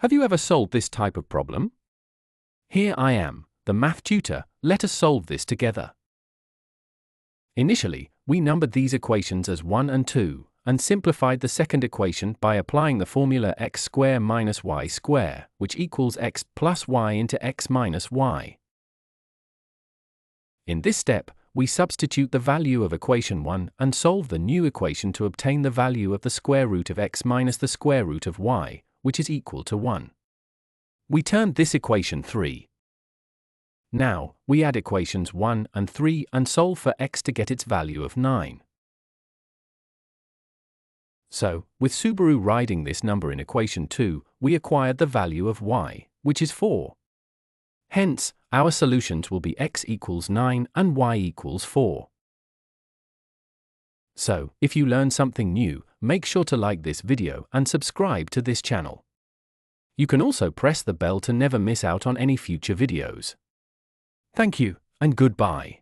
Have you ever solved this type of problem? Here I am, the math tutor. Let us solve this together. Initially, we numbered these equations as 1 and 2, and simplified the second equation by applying the formula x squared minus y squared, which equals x plus y into x minus y. In this step, we substitute the value of equation 1 and solve the new equation to obtain the value of the square root of x minus the square root of y, which is equal to 1. We turned this equation 3. Now, we add equations 1 and 3 and solve for x to get its value of 9. So, with Subaru riding this number in equation 2, we acquired the value of y, which is 4. Hence, our solutions will be x equals 9 and y equals 4. So, if you learn something new, make sure to like this video and subscribe to this channel. You can also press the bell to never miss out on any future videos. Thank you, and goodbye.